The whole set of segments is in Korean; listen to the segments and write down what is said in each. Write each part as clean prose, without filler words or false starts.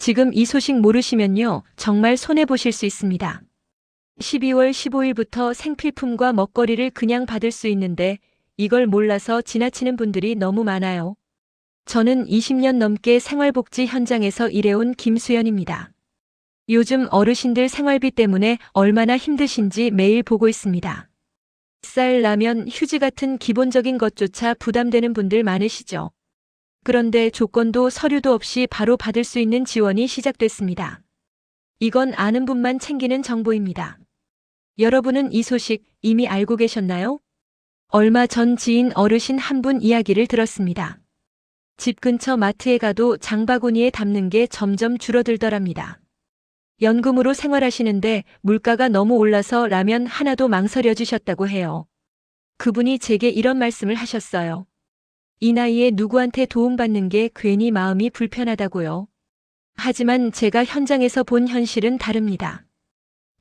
지금 이 소식 모르시면요, 정말 손해보실 수 있습니다. 12월 15일부터 생필품과 먹거리를 그냥 받을 수 있는데 이걸 몰라서 지나치는 분들이 너무 많아요. 저는 20년 넘게 생활복지 현장에서 일해온 김수연입니다. 요즘 어르신들 생활비 때문에 얼마나 힘드신지 매일 보고 있습니다. 쌀, 라면, 휴지 같은 기본적인 것조차 부담되는 분들 많으시죠? 그런데 조건도 서류도 없이 바로 받을 수 있는 지원이 시작됐습니다. 이건 아는 분만 챙기는 정보입니다. 여러분은 이 소식 이미 알고 계셨나요? 얼마 전 지인 어르신 한 분 이야기를 들었습니다. 집 근처 마트에 가도 장바구니에 담는 게 점점 줄어들더랍니다. 연금으로 생활하시는데 물가가 너무 올라서 라면 하나도 망설여지셨다고 해요. 그분이 제게 이런 말씀을 하셨어요. 이 나이에 누구한테 도움받는 게 괜히 마음이 불편하다고요. 하지만 제가 현장에서 본 현실은 다릅니다.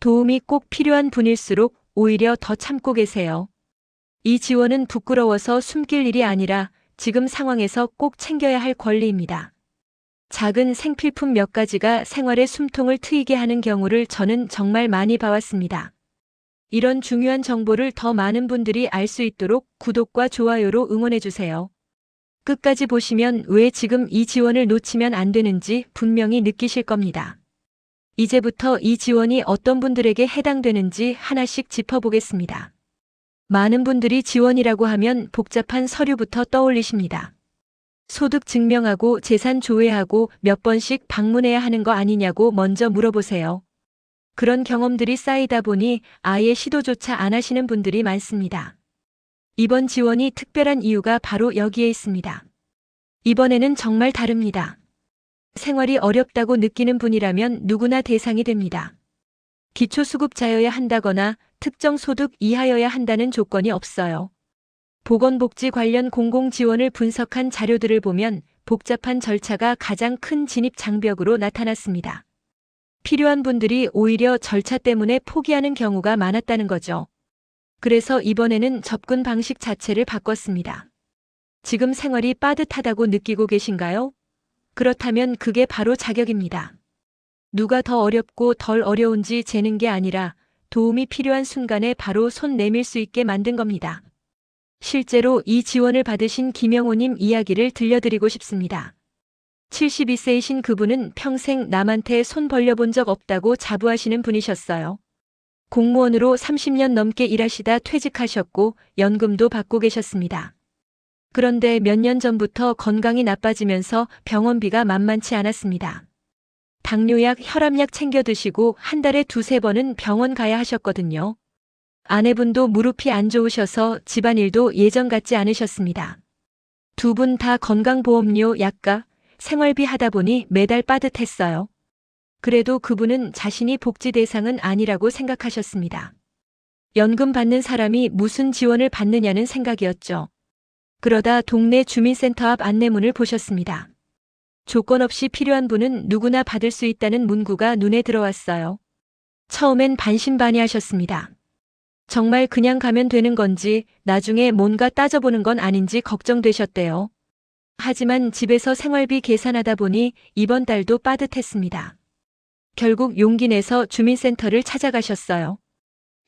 도움이 꼭 필요한 분일수록 오히려 더 참고 계세요. 이 지원은 부끄러워서 숨길 일이 아니라 지금 상황에서 꼭 챙겨야 할 권리입니다. 작은 생필품 몇 가지가 생활의 숨통을 트이게 하는 경우를 저는 정말 많이 봐왔습니다. 이런 중요한 정보를 더 많은 분들이 알 수 있도록 구독과 좋아요로 응원해주세요. 끝까지 보시면 왜 지금 이 지원을 놓치면 안 되는지 분명히 느끼실 겁니다. 이제부터 이 지원이 어떤 분들에게 해당되는지 하나씩 짚어보겠습니다. 많은 분들이 지원이라고 하면 복잡한 서류부터 떠올리십니다. 소득 증명하고 재산 조회하고 몇 번씩 방문해야 하는 거 아니냐고 먼저 물어보세요. 그런 경험들이 쌓이다 보니 아예 시도조차 안 하시는 분들이 많습니다. 이번 지원이 특별한 이유가 바로 여기에 있습니다. 이번에는 정말 다릅니다. 생활이 어렵다고 느끼는 분이라면 누구나 대상이 됩니다. 기초수급자여야 한다거나 특정 소득 이하여야 한다는 조건이 없어요. 보건복지 관련 공공지원을 분석한 자료들을 보면 복잡한 절차가 가장 큰 진입 장벽으로 나타났습니다. 필요한 분들이 오히려 절차 때문에 포기하는 경우가 많았다는 거죠. 그래서 이번에는 접근 방식 자체를 바꿨습니다. 지금 생활이 빠듯하다고 느끼고 계신가요? 그렇다면 그게 바로 자격입니다. 누가 더 어렵고 덜 어려운지 재는 게 아니라 도움이 필요한 순간에 바로 손 내밀 수 있게 만든 겁니다. 실제로 이 지원을 받으신 김영호님 이야기를 들려드리고 싶습니다. 72세이신 그분은 평생 남한테 손 벌려본 적 없다고 자부하시는 분이셨어요. 공무원으로 30년 넘게 일하시다 퇴직하셨고 연금도 받고 계셨습니다. 그런데 몇 년 전부터 건강이 나빠지면서 병원비가 만만치 않았습니다. 당뇨약, 혈압약 챙겨 드시고 한 달에 2~3번은 병원 가야 하셨거든요. 아내분도 무릎이 안 좋으셔서 집안일도 예전 같지 않으셨습니다. 두 분 다 건강보험료, 약가, 생활비 하다 보니 매달 빠듯했어요. 그래도 그분은 자신이 복지 대상은 아니라고 생각하셨습니다. 연금 받는 사람이 무슨 지원을 받느냐는 생각이었죠. 그러다 동네 주민센터 앞 안내문을 보셨습니다. 조건 없이 필요한 분은 누구나 받을 수 있다는 문구가 눈에 들어왔어요. 처음엔 반신반의하셨습니다. 정말 그냥 가면 되는 건지 나중에 뭔가 따져보는 건 아닌지 걱정되셨대요. 하지만 집에서 생활비 계산하다 보니 이번 달도 빠듯했습니다. 결국 용기 내서 주민센터를 찾아가셨어요.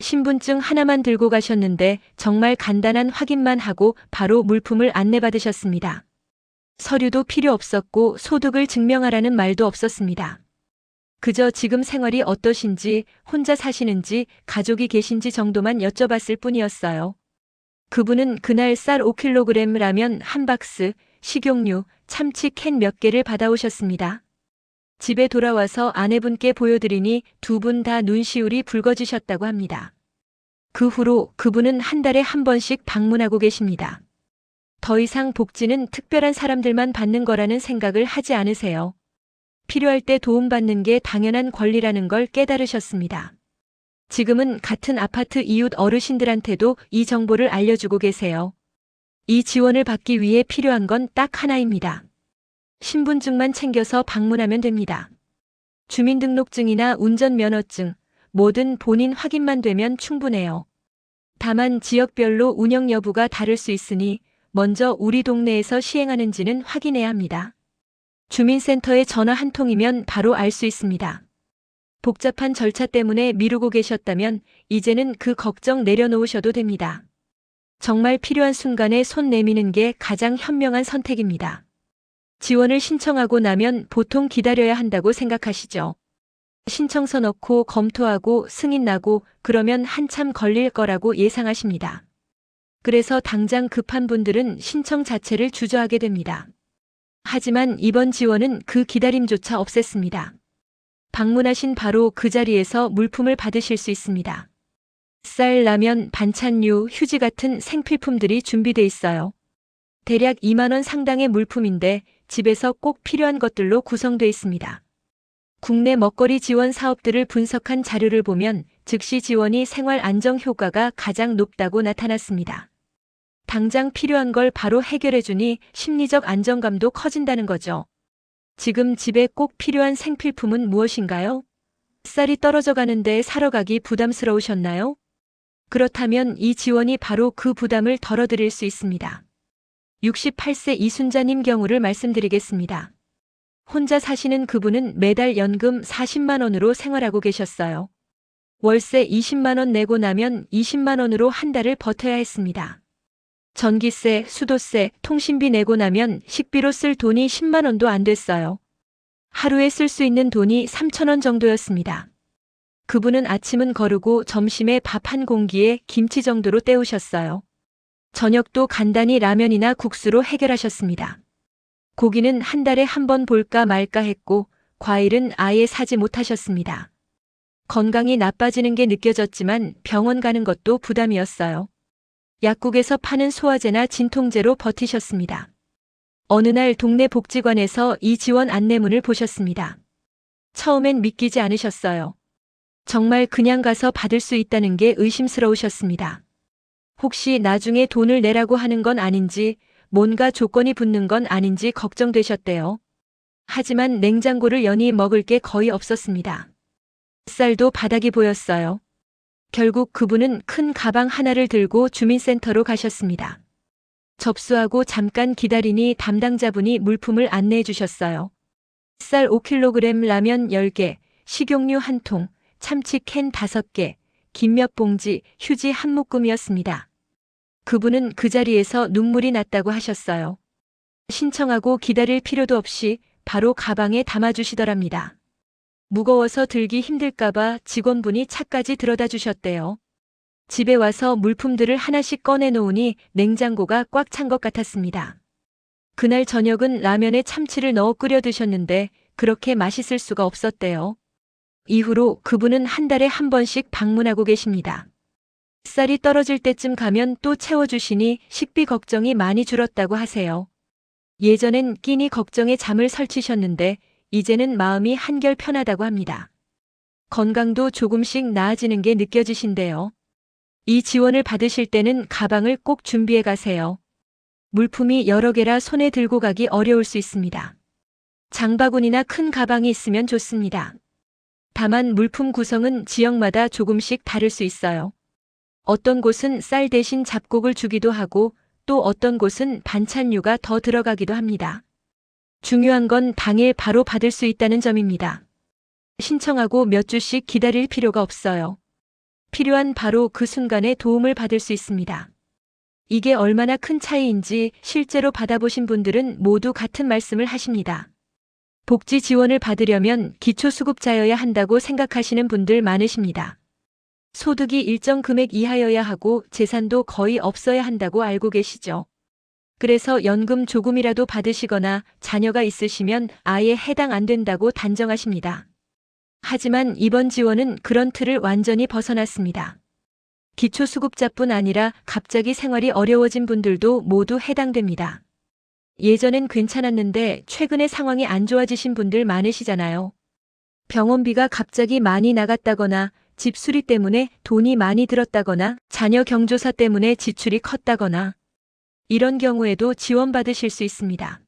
신분증 하나만 들고 가셨는데 정말 간단한 확인만 하고 바로 물품을 안내받으셨습니다. 서류도 필요 없었고 소득을 증명하라는 말도 없었습니다. 그저 지금 생활이 어떠신지, 혼자 사시는지, 가족이 계신지 정도만 여쭤봤을 뿐이었어요. 그분은 그날 쌀 5kg, 라면 한 박스, 식용유, 참치 캔 몇 개를 받아오셨습니다. 집에 돌아와서 아내분께 보여드리니 두 분 다 눈시울이 붉어지셨다고 합니다. 그 후로 그분은 한 달에 한 번씩 방문하고 계십니다. 더 이상 복지는 특별한 사람들만 받는 거라는 생각을 하지 않으세요. 필요할 때 도움받는 게 당연한 권리라는 걸 깨달으셨습니다. 지금은 같은 아파트 이웃 어르신들한테도 이 정보를 알려주고 계세요. 이 지원을 받기 위해 필요한 건 딱 하나입니다. 신분증만 챙겨서 방문하면 됩니다. 주민등록증이나 운전면허증, 뭐든 본인 확인만 되면 충분해요. 다만 지역별로 운영 여부가 다를 수 있으니 먼저 우리 동네에서 시행하는지는 확인해야 합니다. 주민센터에 전화 한 통이면 바로 알 수 있습니다. 복잡한 절차 때문에 미루고 계셨다면 이제는 그 걱정 내려놓으셔도 됩니다. 정말 필요한 순간에 손 내미는 게 가장 현명한 선택입니다. 지원을 신청하고 나면 보통 기다려야 한다고 생각하시죠? 신청서 넣고 검토하고 승인 나고 그러면 한참 걸릴 거라고 예상하십니다. 그래서 당장 급한 분들은 신청 자체를 주저하게 됩니다. 하지만 이번 지원은 그 기다림조차 없앴습니다. 방문하신 바로 그 자리에서 물품을 받으실 수 있습니다. 쌀, 라면, 반찬류, 휴지 같은 생필품들이 준비돼 있어요. 대략 2만 원 상당의 물품인데 집에서 꼭 필요한 것들로 구성돼 있습니다. 국내 먹거리 지원 사업들을 분석한 자료를 보면 즉시 지원이 생활 안정 효과가 가장 높다고 나타났습니다. 당장 필요한 걸 바로 해결해주니 심리적 안정감도 커진다는 거죠. 지금 집에 꼭 필요한 생필품은 무엇인가요? 쌀이 떨어져 가는데 사러 가기 부담스러우셨나요? 그렇다면 이 지원이 바로 그 부담을 덜어드릴 수 있습니다. 68세 이순자님 경우를 말씀드리겠습니다. 혼자 사시는 그분은 매달 연금 40만 원으로 생활하고 계셨어요. 월세 20만 원 내고 나면 20만 원으로 한 달을 버텨야 했습니다. 전기세, 수도세, 통신비 내고 나면 식비로 쓸 돈이 10만 원도 안 됐어요. 하루에 쓸 수 있는 돈이 3천 원 정도였습니다. 그분은 아침은 거르고 점심에 밥 한 공기에 김치 정도로 때우셨어요. 저녁도 간단히 라면이나 국수로 해결하셨습니다. 고기는 한 달에 한 번 볼까 말까 했고 과일은 아예 사지 못하셨습니다. 건강이 나빠지는 게 느껴졌지만 병원 가는 것도 부담이었어요. 약국에서 파는 소화제나 진통제로 버티셨습니다. 어느 날 동네 복지관에서 이 지원 안내문을 보셨습니다. 처음엔 믿기지 않으셨어요. 정말 그냥 가서 받을 수 있다는 게 의심스러우셨습니다. 혹시 나중에 돈을 내라고 하는 건 아닌지, 뭔가 조건이 붙는 건 아닌지 걱정되셨대요. 하지만 냉장고를 여니 먹을 게 거의 없었습니다. 쌀도 바닥이 보였어요. 결국 그분은 큰 가방 하나를 들고 주민센터로 가셨습니다. 접수하고 잠깐 기다리니 담당자분이 물품을 안내해 주셨어요. 쌀 5kg, 라면 10개, 식용유 1통, 참치 캔 5개, 김 몇 봉지, 휴지 한 묶음이었습니다. 그분은 그 자리에서 눈물이 났다고 하셨어요. 신청하고 기다릴 필요도 없이 바로 가방에 담아주시더랍니다. 무거워서 들기 힘들까봐 직원분이 차까지 들어다 주셨대요. 집에 와서 물품들을 하나씩 꺼내 놓으니 냉장고가 꽉 찬 것 같았습니다. 그날 저녁은 라면에 참치를 넣어 끓여 드셨는데 그렇게 맛있을 수가 없었대요. 이후로 그분은 한 달에 한 번씩 방문하고 계십니다. 쌀이 떨어질 때쯤 가면 또 채워주시니 식비 걱정이 많이 줄었다고 하세요. 예전엔 끼니 걱정에 잠을 설치셨는데 이제는 마음이 한결 편하다고 합니다. 건강도 조금씩 나아지는 게 느껴지신대요. 이 지원을 받으실 때는 가방을 꼭 준비해 가세요. 물품이 여러 개라 손에 들고 가기 어려울 수 있습니다. 장바구니나 큰 가방이 있으면 좋습니다. 다만 물품 구성은 지역마다 조금씩 다를 수 있어요. 어떤 곳은 쌀 대신 잡곡을 주기도 하고 또 어떤 곳은 반찬류가 더 들어가기도 합니다. 중요한 건 당일 바로 받을 수 있다는 점입니다. 신청하고 몇 주씩 기다릴 필요가 없어요. 필요한 바로 그 순간에 도움을 받을 수 있습니다. 이게 얼마나 큰 차이인지 실제로 받아보신 분들은 모두 같은 말씀을 하십니다. 복지 지원을 받으려면 기초수급자여야 한다고 생각하시는 분들 많으십니다. 소득이 일정 금액 이하여야 하고 재산도 거의 없어야 한다고 알고 계시죠? 그래서 연금 조금이라도 받으시거나 자녀가 있으시면 아예 해당 안 된다고 단정하십니다. 하지만 이번 지원은 그런 틀을 완전히 벗어났습니다. 기초수급자뿐 아니라 갑자기 생활이 어려워진 분들도 모두 해당됩니다. 예전엔 괜찮았는데 최근에 상황이 안 좋아지신 분들 많으시잖아요. 병원비가 갑자기 많이 나갔다거나 집 수리 때문에 돈이 많이 들었다거나 자녀 경조사 때문에 지출이 컸다거나 이런 경우에도 지원받으실 수 있습니다.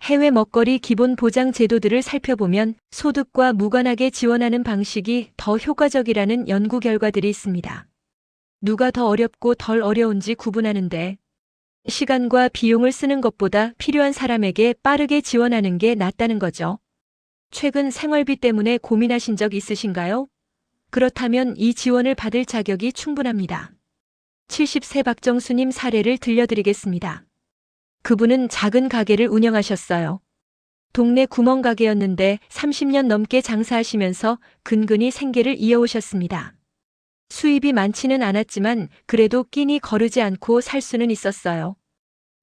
해외 먹거리 기본 보장 제도들을 살펴보면 소득과 무관하게 지원하는 방식이 더 효과적이라는 연구 결과들이 있습니다. 누가 더 어렵고 덜 어려운지 구분하는데 시간과 비용을 쓰는 것보다 필요한 사람에게 빠르게 지원하는 게 낫다는 거죠. 최근 생활비 때문에 고민하신 적 있으신가요? 그렇다면 이 지원을 받을 자격이 충분합니다. 70세 박정수님 사례를 들려드리겠습니다. 그분은 작은 가게를 운영하셨어요. 동네 구멍가게였는데 30년 넘게 장사하시면서 근근히 생계를 이어오셨습니다. 수입이 많지는 않았지만 그래도 끼니 거르지 않고 살 수는 있었어요.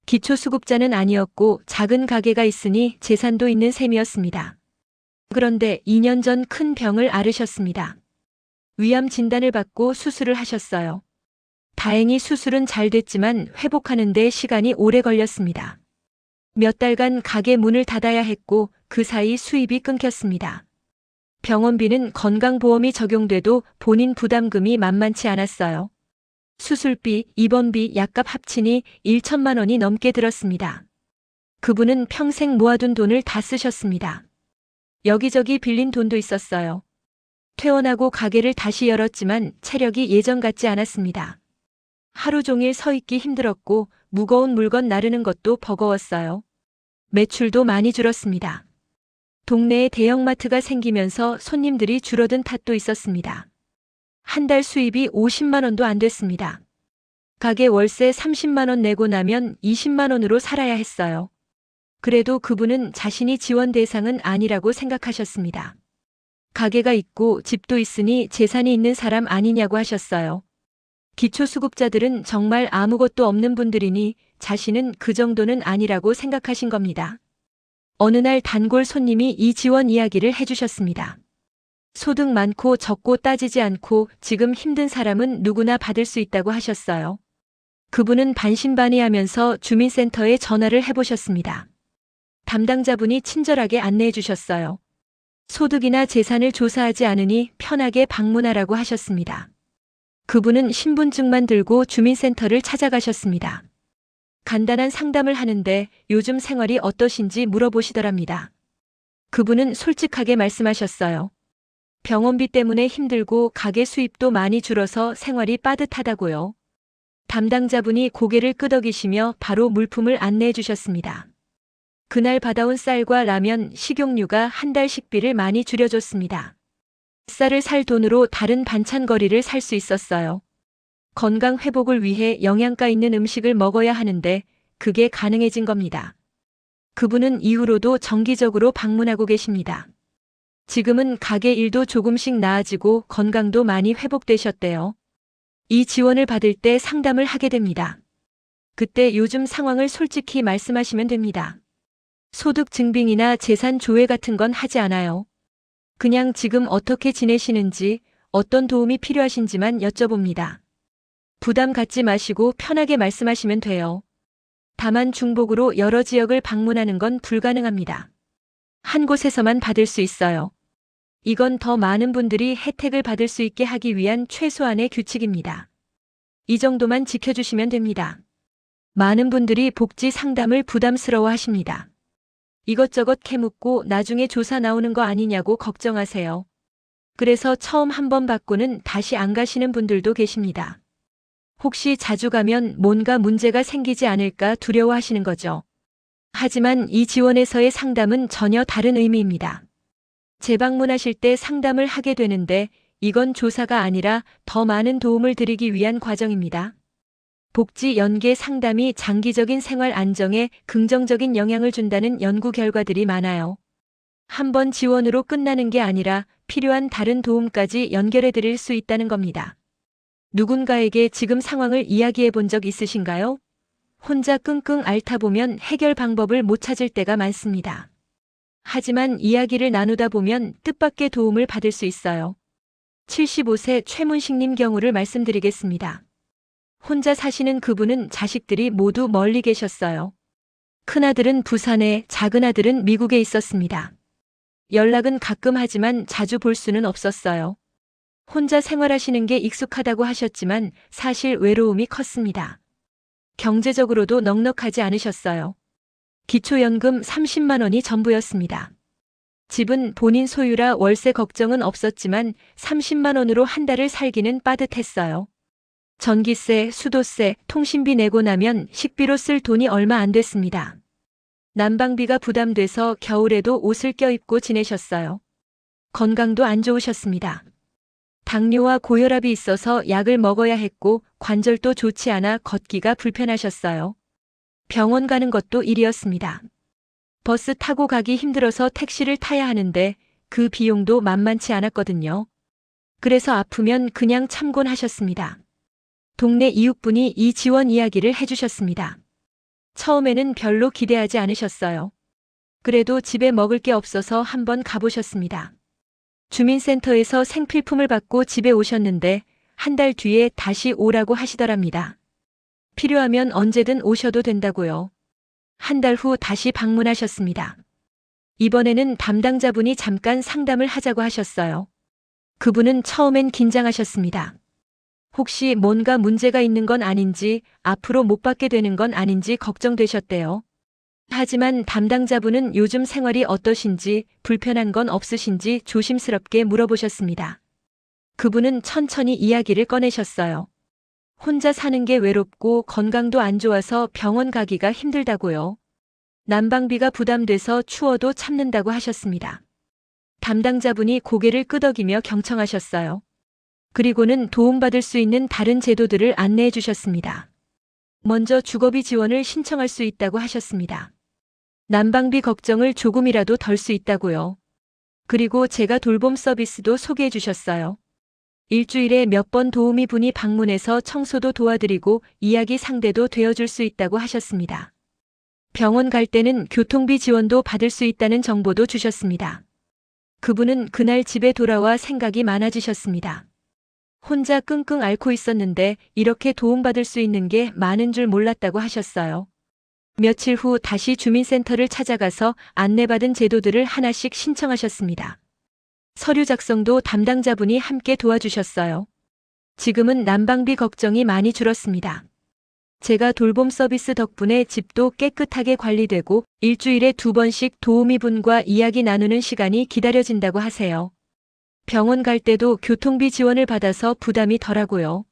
기초수급자는 아니었고 작은 가게가 있으니 재산도 있는 셈이었습니다. 그런데 2년 전 큰 병을 앓으셨습니다. 위암 진단을 받고 수술을 하셨어요. 다행히 수술은 잘 됐지만 회복하는 데 시간이 오래 걸렸습니다. 몇 달간 가게 문을 닫아야 했고 그 사이 수입이 끊겼습니다. 병원비는 건강보험이 적용돼도 본인 부담금이 만만치 않았어요. 수술비, 입원비, 약값 합치니 1천만 원이 넘게 들었습니다. 그분은 평생 모아둔 돈을 다 쓰셨습니다. 여기저기 빌린 돈도 있었어요. 퇴원하고 가게를 다시 열었지만 체력이 예전 같지 않았습니다. 하루 종일 서 있기 힘들었고 무거운 물건 나르는 것도 버거웠어요. 매출도 많이 줄었습니다. 동네에 대형마트가 생기면서 손님들이 줄어든 탓도 있었습니다. 한 달 수입이 50만 원도 안 됐습니다. 가게 월세 30만 원 내고 나면 20만 원으로 살아야 했어요. 그래도 그분은 자신이 지원 대상은 아니라고 생각하셨습니다. 가게가 있고 집도 있으니 재산이 있는 사람 아니냐고 하셨어요. 기초수급자들은 정말 아무것도 없는 분들이니 자신은 그 정도는 아니라고 생각하신 겁니다. 어느 날 단골 손님이 이 지원 이야기를 해주셨습니다. 소득 많고 적고 따지지 않고 지금 힘든 사람은 누구나 받을 수 있다고 하셨어요. 그분은 반신반의하면서 주민센터에 전화를 해보셨습니다. 담당자분이 친절하게 안내해 주셨어요. 소득이나 재산을 조사하지 않으니 편하게 방문하라고 하셨습니다. 그분은 신분증만 들고 주민센터를 찾아가셨습니다. 간단한 상담을 하는데 요즘 생활이 어떠신지 물어보시더랍니다. 그분은 솔직하게 말씀하셨어요. 병원비 때문에 힘들고 가게 수입도 많이 줄어서 생활이 빠듯하다고요. 담당자분이 고개를 끄덕이시며 바로 물품을 안내해 주셨습니다. 그날 받아온 쌀과 라면, 식용유가 한 달 식비를 많이 줄여줬습니다. 쌀을 살 돈으로 다른 반찬거리를 살 수 있었어요. 건강 회복을 위해 영양가 있는 음식을 먹어야 하는데 그게 가능해진 겁니다. 그분은 이후로도 정기적으로 방문하고 계십니다. 지금은 가게 일도 조금씩 나아지고 건강도 많이 회복되셨대요. 이 지원을 받을 때 상담을 하게 됩니다. 그때 요즘 상황을 솔직히 말씀하시면 됩니다. 소득 증빙이나 재산 조회 같은 건 하지 않아요. 그냥 지금 어떻게 지내시는지, 어떤 도움이 필요하신지만 여쭤봅니다. 부담 갖지 마시고 편하게 말씀하시면 돼요. 다만 중복으로 여러 지역을 방문하는 건 불가능합니다. 한 곳에서만 받을 수 있어요. 이건 더 많은 분들이 혜택을 받을 수 있게 하기 위한 최소한의 규칙입니다. 이 정도만 지켜주시면 됩니다. 많은 분들이 복지 상담을 부담스러워 하십니다. 이것저것 캐묻고 나중에 조사 나오는 거 아니냐고 걱정하세요. 그래서 처음 한 번 받고는 다시 안 가시는 분들도 계십니다. 혹시 자주 가면 뭔가 문제가 생기지 않을까 두려워하시는 거죠. 하지만 이 지원에서의 상담은 전혀 다른 의미입니다. 재방문하실 때 상담을 하게 되는데 이건 조사가 아니라 더 많은 도움을 드리기 위한 과정입니다. 복지 연계 상담이 장기적인 생활 안정에 긍정적인 영향을 준다는 연구 결과들이 많아요. 한 번 지원으로 끝나는 게 아니라 필요한 다른 도움까지 연결해 드릴 수 있다는 겁니다. 누군가에게 지금 상황을 이야기해 본 적 있으신가요? 혼자 끙끙 앓다 보면 해결 방법을 못 찾을 때가 많습니다. 하지만 이야기를 나누다 보면 뜻밖의 도움을 받을 수 있어요. 75세 최문식님 경우를 말씀드리겠습니다. 혼자 사시는 그분은 자식들이 모두 멀리 계셨어요. 큰아들은 부산에, 작은아들은 미국에 있었습니다. 연락은 가끔 하지만 자주 볼 수는 없었어요. 혼자 생활하시는 게 익숙하다고 하셨지만 사실 외로움이 컸습니다. 경제적으로도 넉넉하지 않으셨어요. 기초연금 30만 원이 전부였습니다. 집은 본인 소유라 월세 걱정은 없었지만 30만 원으로 한 달을 살기는 빠듯했어요. 전기세, 수도세, 통신비 내고 나면 식비로 쓸 돈이 얼마 안 됐습니다. 난방비가 부담돼서 겨울에도 옷을 껴입고 지내셨어요. 건강도 안 좋으셨습니다. 당뇨와 고혈압이 있어서 약을 먹어야 했고 관절도 좋지 않아 걷기가 불편하셨어요. 병원 가는 것도 일이었습니다. 버스 타고 가기 힘들어서 택시를 타야 하는데 그 비용도 만만치 않았거든요. 그래서 아프면 그냥 참곤하셨습니다. 동네 이웃분이 이 지원 이야기를 해주셨습니다. 처음에는 별로 기대하지 않으셨어요. 그래도 집에 먹을 게 없어서 한번 가보셨습니다. 주민센터에서 생필품을 받고 집에 오셨는데 한 달 뒤에 다시 오라고 하시더랍니다. 필요하면 언제든 오셔도 된다고요. 한 달 후 다시 방문하셨습니다. 이번에는 담당자분이 잠깐 상담을 하자고 하셨어요. 그분은 처음엔 긴장하셨습니다. 혹시 뭔가 문제가 있는 건 아닌지, 앞으로 못 받게 되는 건 아닌지 걱정되셨대요. 하지만 담당자분은 요즘 생활이 어떠신지, 불편한 건 없으신지 조심스럽게 물어보셨습니다. 그분은 천천히 이야기를 꺼내셨어요. 혼자 사는 게 외롭고 건강도 안 좋아서 병원 가기가 힘들다고요. 난방비가 부담돼서 추워도 참는다고 하셨습니다. 담당자분이 고개를 끄덕이며 경청하셨어요. 그리고는 도움받을 수 있는 다른 제도들을 안내해 주셨습니다. 먼저 주거비 지원을 신청할 수 있다고 하셨습니다. 난방비 걱정을 조금이라도 덜 수 있다고요. 그리고 제가 돌봄 서비스도 소개해 주셨어요. 일주일에 몇 번 도우미 분이 방문해서 청소도 도와드리고 이야기 상대도 되어줄 수 있다고 하셨습니다. 병원 갈 때는 교통비 지원도 받을 수 있다는 정보도 주셨습니다. 그분은 그날 집에 돌아와 생각이 많아지셨습니다. 혼자 끙끙 앓고 있었는데 이렇게 도움받을 수 있는 게 많은 줄 몰랐다고 하셨어요. 며칠 후 다시 주민센터를 찾아가서 안내받은 제도들을 하나씩 신청하셨습니다. 서류 작성도 담당자분이 함께 도와주셨어요. 지금은 난방비 걱정이 많이 줄었습니다. 제가 돌봄 서비스 덕분에 집도 깨끗하게 관리되고 일주일에 2번씩 도우미 분과 이야기 나누는 시간이 기다려진다고 하세요. 병원 갈 때도 교통비 지원을 받아서 부담이 덜하고요.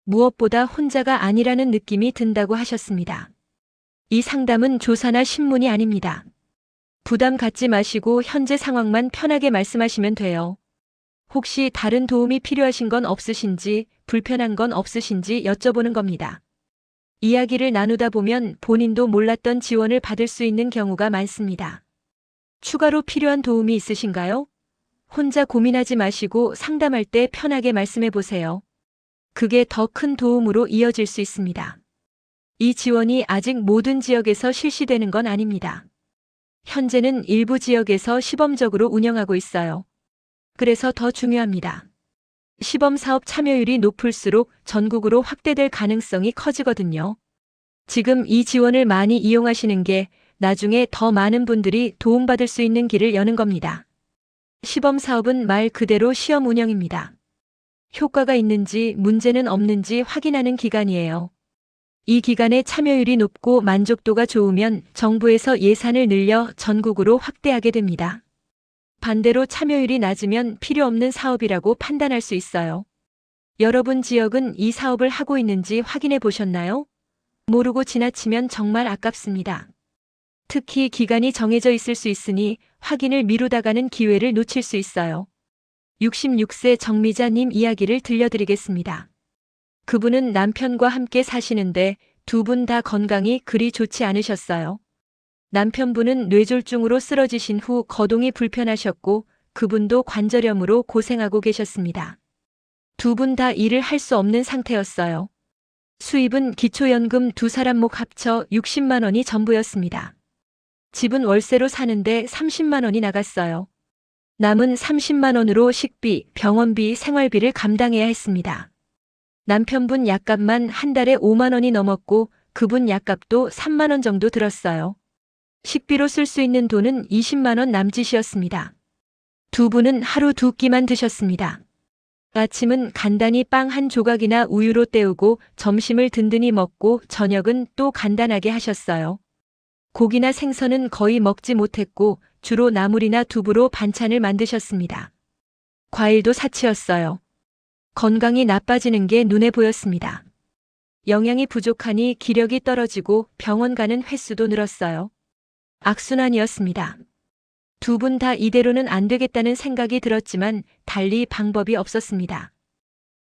무엇보다 혼자가 아니라는 느낌이 든다고 하셨습니다. 이 상담은 조사나 신문이 아닙니다. 부담 갖지 마시고 현재 상황만 편하게 말씀하시면 돼요. 혹시 다른 도움이 필요하신 건 없으신지, 불편한 건 없으신지 여쭤보는 겁니다. 이야기를 나누다 보면 본인도 몰랐던 지원을 받을 수 있는 경우가 많습니다. 추가로 필요한 도움이 있으신가요? 혼자 고민하지 마시고 상담할 때 편하게 말씀해 보세요. 그게 더 큰 도움으로 이어질 수 있습니다. 이 지원이 아직 모든 지역에서 실시되는 건 아닙니다. 현재는 일부 지역에서 시범적으로 운영하고 있어요. 그래서 더 중요합니다. 시범 사업 참여율이 높을수록 전국으로 확대될 가능성이 커지거든요. 지금 이 지원을 많이 이용하시는 게 나중에 더 많은 분들이 도움받을 수 있는 길을 여는 겁니다. 시범 사업은 말 그대로 시험 운영입니다. 효과가 있는지 문제는 없는지 확인하는 기간이에요. 이 기간에 참여율이 높고 만족도가 좋으면 정부에서 예산을 늘려 전국으로 확대하게 됩니다. 반대로 참여율이 낮으면 필요 없는 사업이라고 판단할 수 있어요. 여러분 지역은 이 사업을 하고 있는지 확인해 보셨나요? 모르고 지나치면 정말 아깝습니다. 특히 기간이 정해져 있을 수 있으니 확인을 미루다가는 기회를 놓칠 수 있어요. 66세 정미자님 이야기를 들려드리겠습니다. 그분은 남편과 함께 사시는데 두 분 다 건강이 그리 좋지 않으셨어요. 남편분은 뇌졸중으로 쓰러지신 후 거동이 불편하셨고 그분도 관절염으로 고생하고 계셨습니다. 두 분 다 일을 할 수 없는 상태였어요. 수입은 기초연금 두 사람 목 합쳐 60만 원이 전부였습니다. 집은 월세로 사는데 30만 원이 나갔어요. 남은 30만 원으로 식비, 병원비, 생활비를 감당해야 했습니다. 남편분 약값만 한 달에 5만 원이 넘었고 그분 약값도 3만 원 정도 들었어요. 식비로 쓸 수 있는 돈은 20만 원 남짓이었습니다. 두 분은 하루 2끼만 드셨습니다. 아침은 간단히 빵 한 조각이나 우유로 때우고 점심을 든든히 먹고 저녁은 또 간단하게 하셨어요. 고기나 생선은 거의 먹지 못했고 주로 나물이나 두부로 반찬을 만드셨습니다. 과일도 사치였어요. 건강이 나빠지는 게 눈에 보였습니다. 영양이 부족하니 기력이 떨어지고 병원 가는 횟수도 늘었어요. 악순환이었습니다. 두 분 다 이대로는 안 되겠다는 생각이 들었지만 달리 방법이 없었습니다.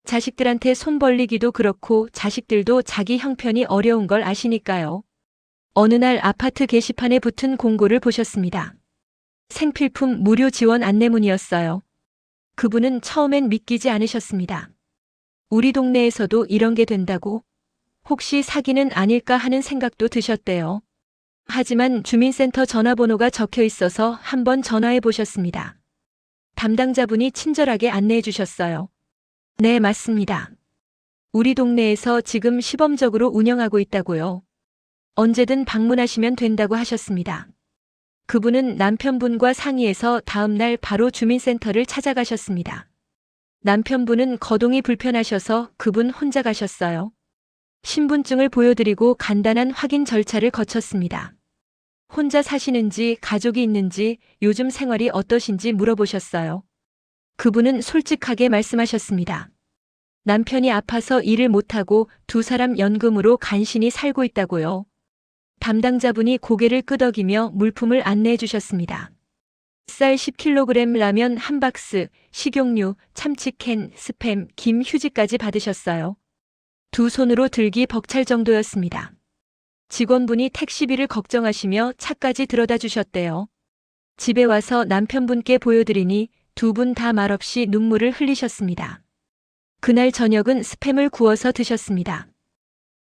자식들한테 손 벌리기도 그렇고 자식들도 자기 형편이 어려운 걸 아시니까요. 어느 날 아파트 게시판에 붙은 공고를 보셨습니다. 생필품 무료 지원 안내문이었어요. 그분은 처음엔 믿기지 않으셨습니다. 우리 동네에서도 이런 게 된다고? 혹시 사기는 아닐까 하는 생각도 드셨대요. 하지만 주민센터 전화번호가 적혀 있어서 한번 전화해 보셨습니다. 담당자분이 친절하게 안내해 주셨어요. 네, 맞습니다. 우리 동네에서 지금 시범적으로 운영하고 있다고요. 언제든 방문하시면 된다고 하셨습니다. 그분은 남편분과 상의해서 다음 날 바로 주민센터를 찾아가셨습니다. 남편분은 거동이 불편하셔서 그분 혼자 가셨어요. 신분증을 보여드리고 간단한 확인 절차를 거쳤습니다. 혼자 사시는지 가족이 있는지 요즘 생활이 어떠신지 물어보셨어요. 그분은 솔직하게 말씀하셨습니다. 남편이 아파서 일을 못하고 두 사람 연금으로 간신히 살고 있다고요. 담당자분이 고개를 끄덕이며 물품을 안내해 주셨습니다. 쌀 10kg, 라면 한 박스, 식용유, 참치캔, 스팸, 김, 휴지까지 받으셨어요. 두 손으로 들기 벅찰 정도였습니다. 직원분이 택시비를 걱정하시며 차까지 들어다 주셨대요. 집에 와서 남편분께 보여드리니 두 분 다 말없이 눈물을 흘리셨습니다. 그날 저녁은 스팸을 구워서 드셨습니다.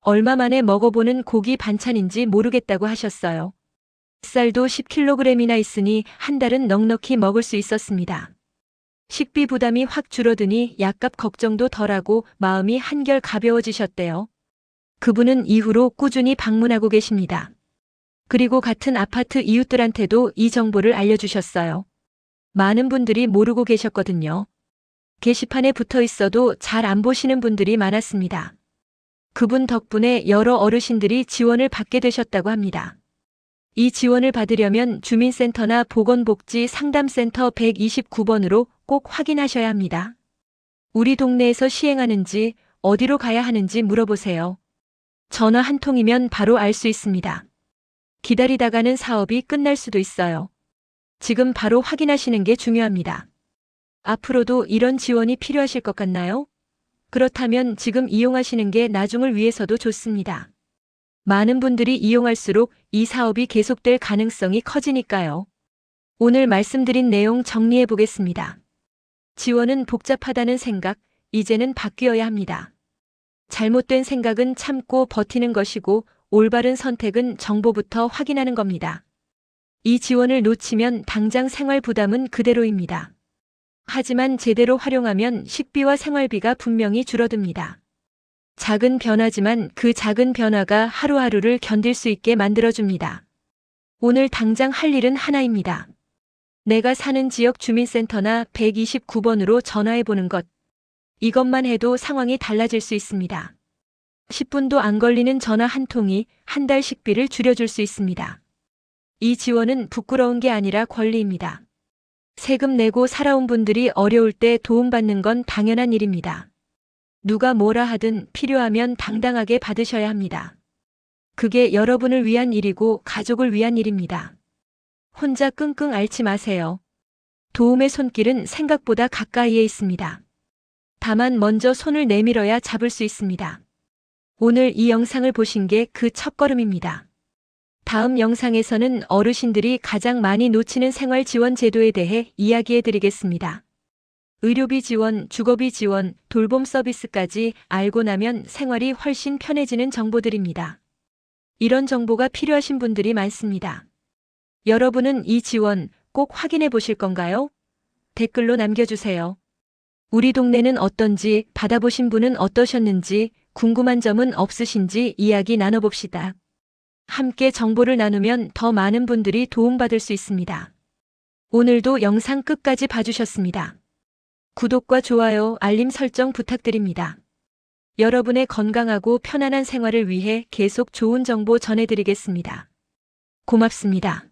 얼마 만에 먹어보는 고기 반찬인지 모르겠다고 하셨어요. 쌀도 10kg이나 있으니 한 달은 넉넉히 먹을 수 있었습니다. 식비 부담이 확 줄어드니 약값 걱정도 덜하고 마음이 한결 가벼워지셨대요. 그분은 이후로 꾸준히 방문하고 계십니다. 그리고 같은 아파트 이웃들한테도 이 정보를 알려주셨어요. 많은 분들이 모르고 계셨거든요. 게시판에 붙어 있어도 잘 안 보시는 분들이 많았습니다. 그분 덕분에 여러 어르신들이 지원을 받게 되셨다고 합니다. 이 지원을 받으려면 주민센터나 보건복지상담센터 129번으로 꼭 확인하셔야 합니다. 우리 동네에서 시행하는지 어디로 가야 하는지 물어보세요. 전화 한 통이면 바로 알 수 있습니다. 기다리다가는 사업이 끝날 수도 있어요. 지금 바로 확인하시는 게 중요합니다. 앞으로도 이런 지원이 필요하실 것 같나요? 그렇다면 지금 이용하시는 게 나중을 위해서도 좋습니다. 많은 분들이 이용할수록 이 사업이 계속될 가능성이 커지니까요. 오늘 말씀드린 내용 정리해 보겠습니다. 지원은 복잡하다는 생각, 이제는 바뀌어야 합니다. 잘못된 생각은 참고 버티는 것이고 올바른 선택은 정보부터 확인하는 겁니다. 이 지원을 놓치면 당장 생활 부담은 그대로입니다. 하지만 제대로 활용하면 식비와 생활비가 분명히 줄어듭니다. 작은 변화지만 그 작은 변화가 하루하루를 견딜 수 있게 만들어줍니다. 오늘 당장 할 일은 하나입니다. 내가 사는 지역 주민센터나 129번으로 전화해보는 것. 이것만 해도 상황이 달라질 수 있습니다. 10분도 안 걸리는 전화 한 통이 한 달 식비를 줄여줄 수 있습니다. 이 지원은 부끄러운 게 아니라 권리입니다. 세금 내고 살아온 분들이 어려울 때 도움받는 건 당연한 일입니다. 누가 뭐라 하든 필요하면 당당하게 받으셔야 합니다. 그게 여러분을 위한 일이고 가족을 위한 일입니다. 혼자 끙끙 앓지 마세요. 도움의 손길은 생각보다 가까이에 있습니다. 다만 먼저 손을 내밀어야 잡을 수 있습니다. 오늘 이 영상을 보신 게 그 첫걸음입니다. 다음 영상에서는 어르신들이 가장 많이 놓치는 생활 지원 제도에 대해 이야기해 드리겠습니다. 의료비 지원, 주거비 지원, 돌봄 서비스까지 알고 나면 생활이 훨씬 편해지는 정보들입니다. 이런 정보가 필요하신 분들이 많습니다. 여러분은 이 지원 꼭 확인해 보실 건가요? 댓글로 남겨주세요. 우리 동네는 어떤지, 받아보신 분은 어떠셨는지, 궁금한 점은 없으신지 이야기 나눠봅시다. 함께 정보를 나누면 더 많은 분들이 도움받을 수 있습니다. 오늘도 영상 끝까지 봐주셨습니다. 구독과 좋아요, 알림 설정 부탁드립니다. 여러분의 건강하고 편안한 생활을 위해 계속 좋은 정보 전해드리겠습니다. 고맙습니다.